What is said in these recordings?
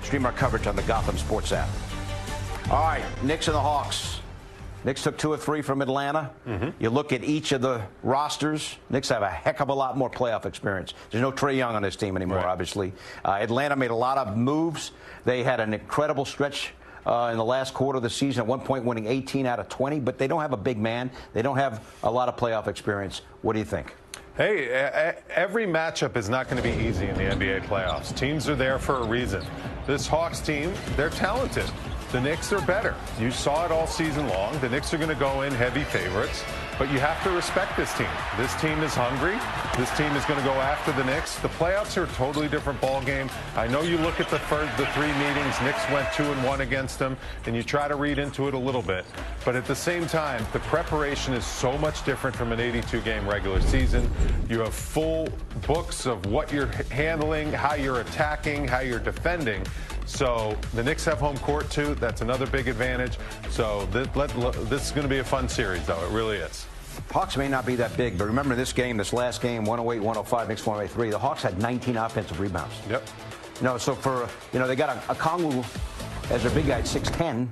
Stream our coverage on the Gotham Sports app. All right, Knicks and the Hawks. Knicks took 2 or 3 from Atlanta. You look at each of the rosters. Knicks have a heck of a lot more playoff experience. There's no Trae Young on this team anymore, obviously. Atlanta made a lot of moves. They had an incredible stretch in the last quarter of the season, at one point winning 18 out of 20, but they don't have a big man. They don't have a lot of playoff experience. What do you think? Hey, every matchup is not going to be easy in the NBA playoffs. Teams are there for a reason. This Hawks team, they're talented. The Knicks are better. You saw it all season long. The Knicks are going to go in heavy favorites, but you have to respect this team. This team is hungry. This team is going to go after the Knicks. The playoffs are a totally different ball game. I know you look at the 3 meetings, Knicks went 2-1 against them, and you try to read into it a little bit. But at the same time, the preparation is so much different from an 82-game regular season. You have full books of what you're handling, how you're attacking, how you're defending. So the Knicks have home court, too. That's another big advantage. So this is going to be a fun series, though. It really is. Hawks may not be that big, but remember this last game, 108-105, Knicks 103. The Hawks had 19 offensive rebounds. Yep. So they got a Kongwu as their big guy at 6'10",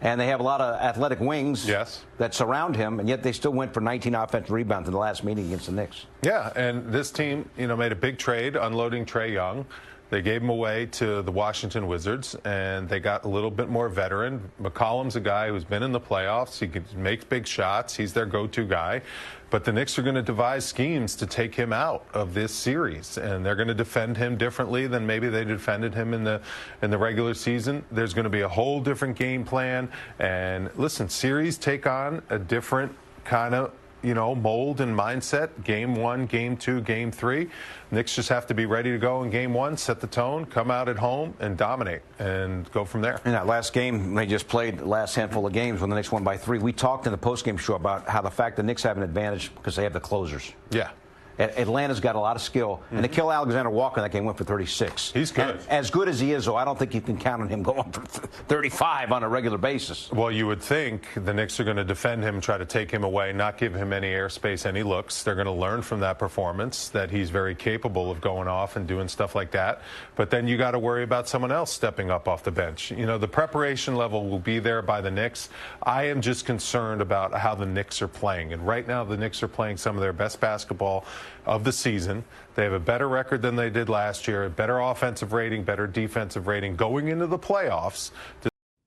and they have a lot of athletic wings that surround him, and yet they still went for 19 offensive rebounds in the last meeting against the Knicks. Yeah, and this team, made a big trade, unloading Trae Young. They gave him away to the Washington Wizards, and they got a little bit more veteran. McCollum's a guy who's been in the playoffs. He can make big shots. He's their go-to guy. But the Knicks are going to devise schemes to take him out of this series, and they're going to defend him differently than maybe they defended him in the regular season. There's going to be a whole different game plan. And listen, series take on a different kind of mold and mindset. Game 1, Game 2, Game 3. Knicks just have to be ready to go in Game 1, set the tone, come out at home, and dominate, and go from there. In that last game, they just played the last handful of games when the Knicks won by 3. We talked in the postgame show about how the fact the Knicks have an advantage because they have the closers. Yeah. Atlanta's got a lot of skill. And Nickeil Alexander-Walker in that game went for 36. He's good. And as good as he is, though, I don't think you can count on him going for 35 on a regular basis. Well, you would think the Knicks are going to defend him, try to take him away, not give him any airspace, any looks. They're going to learn from that performance that he's very capable of going off and doing stuff like that. But then you got to worry about someone else stepping up off the bench. The preparation level will be there by the Knicks. I am just concerned about how the Knicks are playing. And right now, the Knicks are playing some of their best basketball of the season. They have a better record than they did last year, a better offensive rating, better defensive rating going into the playoffs.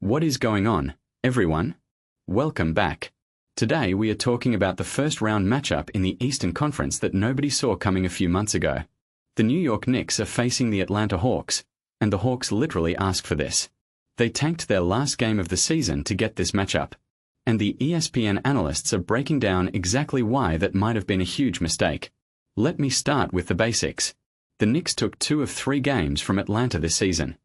What is going on, everyone? Welcome back. Today we are talking about the first round matchup in the Eastern Conference that nobody saw coming a few months ago. The New York Knicks are facing the Atlanta Hawks, and the Hawks literally asked for this. They tanked their last game of the season to get this matchup. And the ESPN analysts are breaking down exactly why that might have been a huge mistake. Let me start with the basics. The Knicks took 2 of 3 games from Atlanta this season.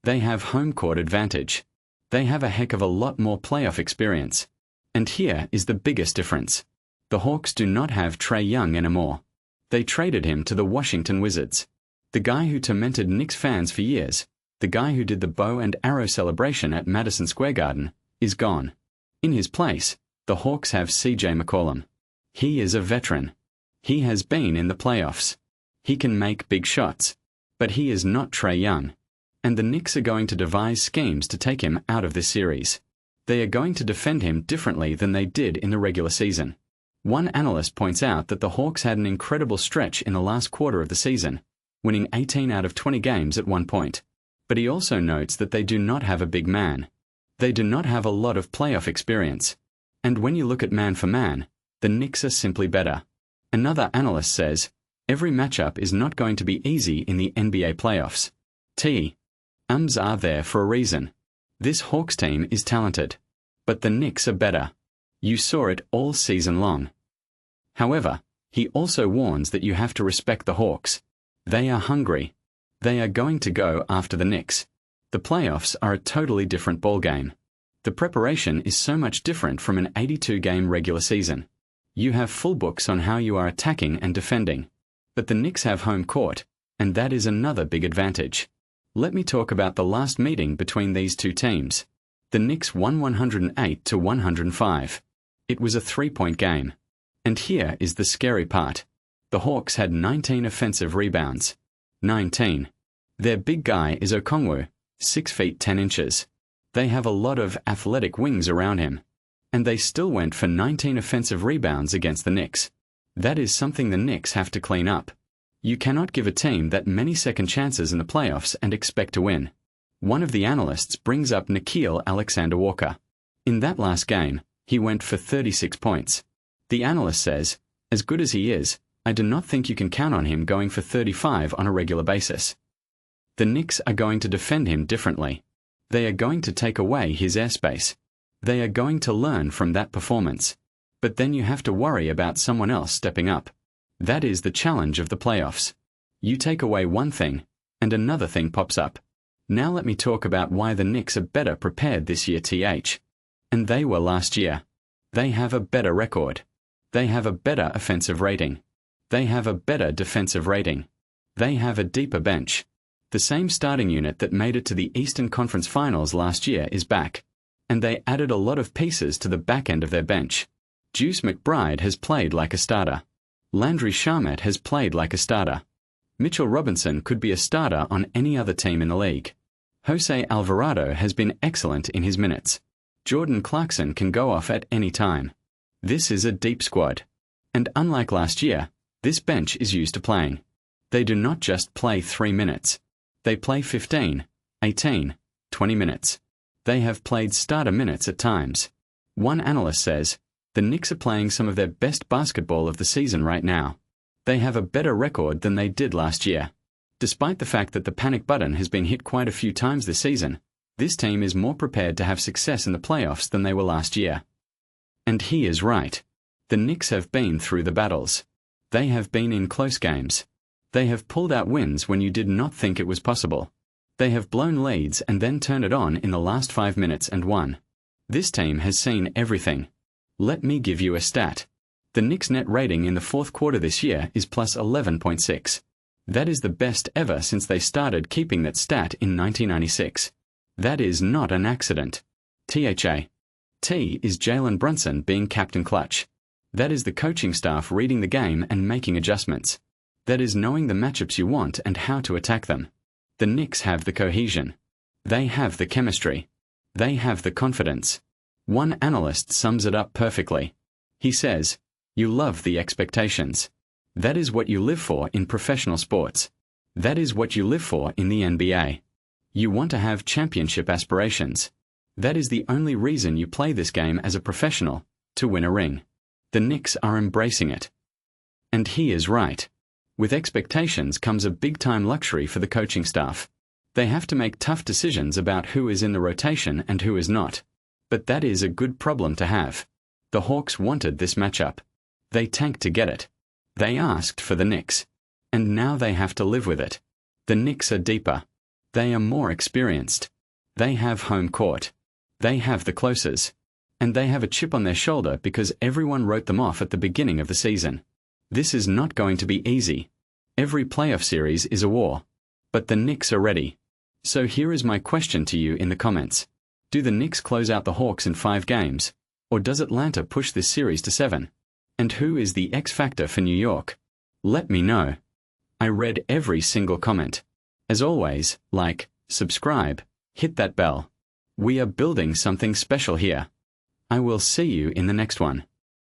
They have home court advantage. They have a heck of a lot more playoff experience. And here is the biggest difference. The Hawks do not have Trae Young anymore. They traded him to the Washington Wizards. The guy who tormented Knicks fans for years, the guy who did the bow and arrow celebration at Madison Square Garden, is gone. In his place, the Hawks have C.J. McCollum. He is a veteran. He has been in the playoffs. He can make big shots. But he is not Trae Young. And the Knicks are going to devise schemes to take him out of this series. They are going to defend him differently than they did in the regular season. One analyst points out that the Hawks had an incredible stretch in the last quarter of the season, winning 18 out of 20 games at one point. But he also notes that they do not have a big man. They do not have a lot of playoff experience. And when you look at man for man, the Knicks are simply better. Another analyst says, every matchup is not going to be easy in the NBA playoffs. Ums are there for a reason. This Hawks team is talented. But the Knicks are better. You saw it all season long. However, he also warns that you have to respect the Hawks. They are hungry. They are going to go after the Knicks. The playoffs are a totally different ballgame. The preparation is so much different from an 82-game regular season. You have full books on how you are attacking and defending. But the Knicks have home court, and that is another big advantage. Let me talk about the last meeting between these two teams. The Knicks won 108-105. It was a 3-point game. And here is the scary part. The Hawks had 19 offensive rebounds. 19. Their big guy is Okongwu, 6 feet 10 inches. They have a lot of athletic wings around him. And they still went for 19 offensive rebounds against the Knicks. That is something the Knicks have to clean up. You cannot give a team that many second chances in the playoffs and expect to win. One of the analysts brings up Nickeil Alexander-Walker. In that last game, he went for 36 points. The analyst says, as good as he is, I do not think you can count on him going for 35 on a regular basis. The Knicks are going to defend him differently. They are going to take away his airspace. They are going to learn from that performance. But then you have to worry about someone else stepping up. That is the challenge of the playoffs. You take away one thing, and another thing pops up. Now let me talk about why the Knicks are better prepared this year, and they were last year. They have a better record. They have a better offensive rating. They have a better defensive rating. They have a deeper bench. The same starting unit that made it to the Eastern Conference Finals last year is back. And they added a lot of pieces to the back end of their bench. Deuce McBride has played like a starter. Landry Shamet has played like a starter. Mitchell Robinson could be a starter on any other team in the league. Jose Alvarado has been excellent in his minutes. Jordan Clarkson can go off at any time. This is a deep squad. And unlike last year, this bench is used to playing. They do not just play 3 minutes. They play 15, 18, 20 minutes. They have played starter minutes at times. One analyst says, the Knicks are playing some of their best basketball of the season right now. They have a better record than they did last year. Despite the fact that the panic button has been hit quite a few times this season, this team is more prepared to have success in the playoffs than they were last year. And he is right. The Knicks have been through the battles. They have been in close games. They have pulled out wins when you did not think it was possible. They have blown leads and then turned it on in the last 5 minutes and won. This team has seen everything. Let me give you a stat. The Knicks' net rating in the fourth quarter this year is plus 11.6. That is the best ever since they started keeping that stat in 1996. That is not an accident. THA. T is Jalen Brunson being Captain Clutch. That is the coaching staff reading the game and making adjustments. That is knowing the matchups you want and how to attack them. The Knicks have the cohesion. They have the chemistry. They have the confidence. One analyst sums it up perfectly. He says, you love the expectations. That is what you live for in professional sports. That is what you live for in the NBA. You want to have championship aspirations. That is the only reason you play this game as a professional, to win a ring. The Knicks are embracing it. And he is right. With expectations comes a big-time luxury for the coaching staff. They have to make tough decisions about who is in the rotation and who is not. But that is a good problem to have. The Hawks wanted this matchup. They tanked to get it. They asked for the Knicks. And now they have to live with it. The Knicks are deeper. They are more experienced. They have home court. They have the closers. And they have a chip on their shoulder because everyone wrote them off at the beginning of the season. This is not going to be easy. Every playoff series is a war. But the Knicks are ready. So here is my question to you in the comments. Do the Knicks close out the Hawks in 5 games? Or does Atlanta push this series to 7? And who is the X factor for New York? Let me know. I read every single comment. As always, like, subscribe, hit that bell. We are building something special here. I will see you in the next one.